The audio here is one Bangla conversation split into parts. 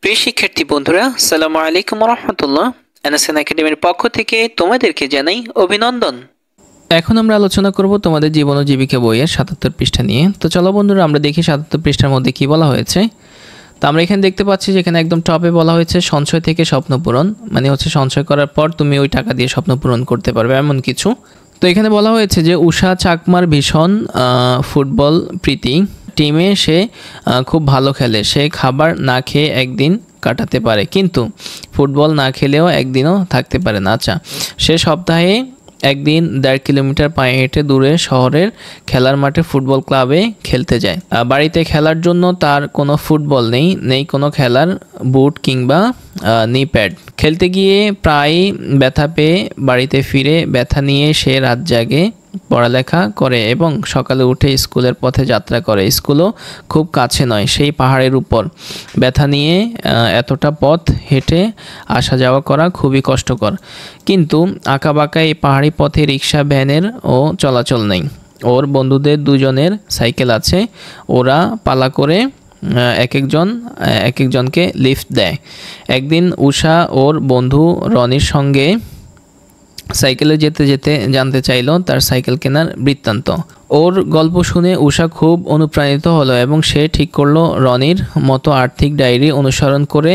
প্রিয় শিক্ষার্থী বন্ধুরা, আসসালামু আলাইকুম ওয়া রাহমাতুল্লাহ। এনএসএন একাডেমির পক্ষ থেকে তোমাদেরকে জানাই অভিনন্দন। এখন আমরা আলোচনা করব তোমাদের জীবন ও জীবিকা বইয়ের ৭৭ পৃষ্ঠা নিয়ে। তো চলো বন্ধুরা, আমরা দেখি ৭৭ পৃষ্ঠার মধ্যে কি বলা হয়েছে। তো আমরা এখানে দেখতে পাচ্ছি যে এখানে একদম টপে বলা হয়েছে সঞ্চয় থেকে স্বপ্ন পূরণ, মানে হচ্ছে সঞ্চয় করার পর তুমি ওই টাকা দিয়ে স্বপ্ন পূরণ করতে পারবে এমন কিছু। তো এখানে বলা হয়েছে যে উষা চাকমার ভীষণ ফুটবল প্রীতি, টিমে সে খুব ভালো খেলে, সে খাবার না খেয়ে একদিন কাটাতে পারে, কিন্তু ফুটবল না খেলেও একদিনও থাকতে পারে না। আচ্ছা, সে সপ্তাহে একদিন ১.৫ কিলোমিটার পায়ে হেঁটে দূরে শহরের খেলার মাঠে ফুটবল ক্লাবে খেলতে যায়। বাড়িতে খেলার জন্য তার কোনো ফুটবল নেই কোনো খেলার বুট কিংবা নি প্যাড। খেলতে গিয়ে প্রায় ব্যথা পেয়ে বাড়িতে ফিরে ব্যথা নিয়ে সে রাত জাগে, পড়ালেখা করে এবং সকালে উঠে স্কুলের পথে যাত্রা করে। স্কুলও খুব কাছে নয়, সেই পাহাড়ের উপর। ব্যথা নিয়ে এতটা পথ হেঁটে আসা যাওয়া করা খুবই কষ্টকর, কিন্তু আঁকাবাঁকা এই পাহাড়ি পথে রিক্সা ভ্যানের ও চলাচল নেই। ওর বন্ধুদের দুজনের সাইকেল আছে, ওরা পালা করে এক একজনকে লিফট দেয়। একদিন উষা ওর বন্ধু রনির সঙ্গে সাইকেলে যেতে যেতে জানতে চাইল তার সাইকেল কেনার বৃত্তান্ত। ওর গল্প শুনে উষা খুব অনুপ্রাণিত হলো এবং সে ঠিক করলো রনির মতো আর্থিক ডায়েরি অনুসরণ করে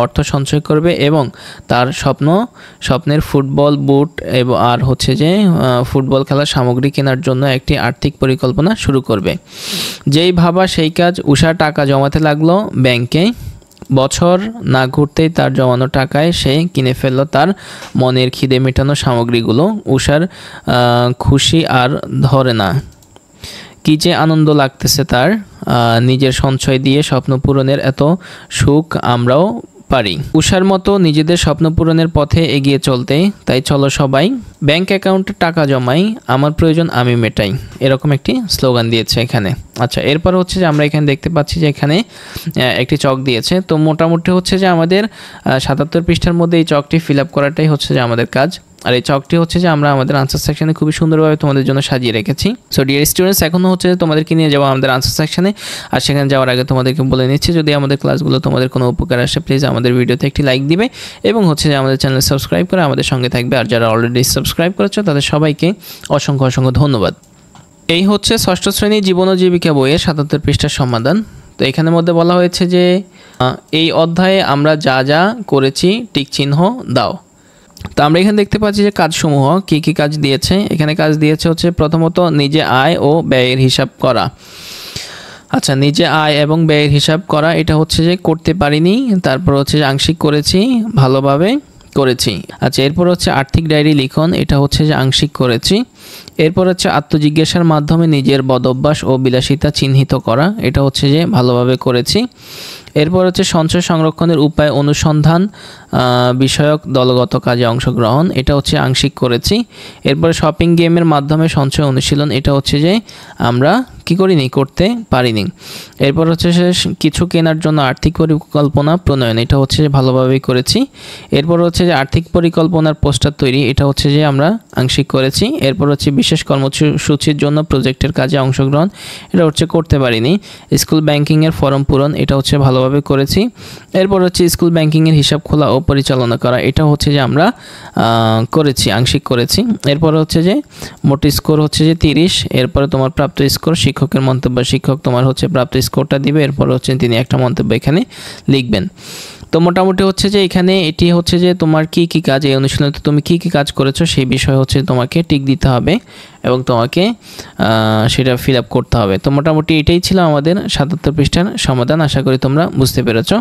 অর্থ সঞ্চয় করবে এবং তার স্বপ্নের ফুটবল বুট আর ফুটবল খেলার সামগ্রী কেনার জন্য একটি আর্থিক পরিকল্পনা শুরু করবে। যেই ভাবা সেই কাজ। উষা টাকা জমাতে লাগলো ব্যাংকে। বছর না ঘুরতেই তার জমানো টাকায় সে কিনে ফেললো তার মনের খিদে মেটানো সামগ্রীগুলো। উষার খুশি আর ধরে না, কি যে আনন্দ লাগতেছে তার। নিজের সঞ্চয় দিয়ে স্বপ্ন পূরণের এত সুখ আমরাও পারি। উষার মতো নিজেদের স্বপ্ন পূরণের পথে এগিয়ে চলতে, তাই চলো সবাই ব্যাংক অ্যাকাউন্টে টাকা জমাই, আমার প্রয়োজন আমি মেটাই, এরকম একটি স্লোগান দিয়েছে এখানে। আচ্ছা, এরপর হচ্ছে যে আমরা এখানে দেখতে পাচ্ছি যে এখানে একটি চক দিয়েছে। তো মোটামুটি হচ্ছে যে আমাদের ৭৭ পৃষ্ঠার মধ্যে এই চকটি ফিল আপ করাটাই হচ্ছে যে আমাদের কাজ। আর এই চকটি হচ্ছে যে আমরা আমাদের আনসার সেকশনে খুবই সুন্দরভাবে তোমাদের জন্য সাজিয়ে রেখেছি। সো ডিয়ার স্টুডেন্টস, এখনও হচ্ছে তোমাদেরকে নিয়ে যাবো আমাদের আনসার সেকশনে। আর সেখানে যাওয়ার আগে তোমাদেরকে বলে নিচ্ছি, যদি আমাদের ক্লাসগুলো তোমাদের কোনো উপকার আসে, প্লিজ আমাদের ভিডিওতে একটি লাইক দিবে এবং হচ্ছে যে আমাদের চ্যানেল সাবস্ক্রাইব করে আমাদের সঙ্গে থাকবে। আর যারা অলরেডি সাবস্ক্রাইব করেছো তাদের সবাইকে অসংখ্য অসংখ্য ধন্যবাদ। এই হচ্ছে ষষ্ঠ শ্রেণী জীবন ও জীবিকা বইয়ের ৭৭ পৃষ্ঠার সমাধান। তো এখানের মধ্যে বলা হয়েছে যে এই অধ্যায়ে আমরা যা যা করেছি টিক চিহ্ন দাও। তো আমরা এখানে দেখতে পাচ্ছি যে কাজসমূহ কি কি কাজ দিয়েছে। এখানে কাজ দিয়েছে হচ্ছে প্রথমত নিজে আয় ও ব্যয়ের হিসাব করা। আচ্ছা, নিজে আয় এবং ব্যয়ের হিসাব করা এটা হচ্ছে যে করতে পারিনি। তারপর হচ্ছে যে আংশিক করেছি, ভালোভাবে করেছি। আচ্ছা, এরপর হচ্ছে আর্থিক ডায়েরি লিখন, এটা হচ্ছে যে আংশিক করেছি। এরপর হচ্ছে আত্মজিজ্ঞাসার মাধ্যমে নিজের বদঅভ্যাস ও বিলাসিতা চিহ্নিত করা, এটা হচ্ছে যে ভালোভাবে করেছি। এরপর হচ্ছে সঞ্চয় সংরক্ষণের উপায় অনুসন্ধান বিষয়ক দলগত কাজে অংশগ্রহণ, এটা হচ্ছে আংশিক করেছি। এরপরে শপিং গেমের মাধ্যমে সঞ্চয় অনুশীলন, এটা হচ্ছে যে আমরা কি করিনি, করতে পারিনি। এরপর হচ্ছে কিছু কেনার জন্য আর্থিক পরিকল্পনা প্রণয়ন, এটা হচ্ছে যে ভালোভাবেই করেছি। এরপর হচ্ছে যে আর্থিক পরিকল্পনার পোস্টার তৈরি, এটা হচ্ছে যে আমরা আংশিক করেছি। এরপর হচ্ছে বিশেষ কর্মসূচির জন্য প্রজেক্টের কাজে অংশগ্রহণ, এটা হচ্ছে করতে পারিনি। স্কুল ব্যাংকিংয়ের ফর্ম পূরণ, এটা হচ্ছে ভালোভাবে করেছি। এরপর হচ্ছে স্কুল ব্যাংকিংয়ের হিসাব খোলা ও পরিচালনা করা, এটা হচ্ছে যে আমরা করেছি, আংশিক করেছি। এরপর হচ্ছে যে মোট স্কোর হচ্ছে যে 30। এরপরে তোমার প্রাপ্ত স্কোর, শিক্ষকের মন্তব্য, শিক্ষক তোমার হচ্ছে প্রাপ্ত স্কোরটা দিবে। এরপর হচ্ছে তিনি একটা মন্তব্য এখানে লিখবেন। তো মোটামুটি হচ্ছে যে এখানে এটি হচ্ছে যে তোমার কি কি কাজ, এই অনুশীলনে তুমি কি কি কাজ করেছো সেই বিষয়ে হচ্ছে তোমাকে টিক দিতে হবে এবং তোমাকে সেটা ফিল আপ করতে হবে। তো মোটামুটি এটাই ছিল আমাদের ৭৭ পৃষ্ঠার সমাধান। আশা করি তোমরা বুঝতে পেরেছো।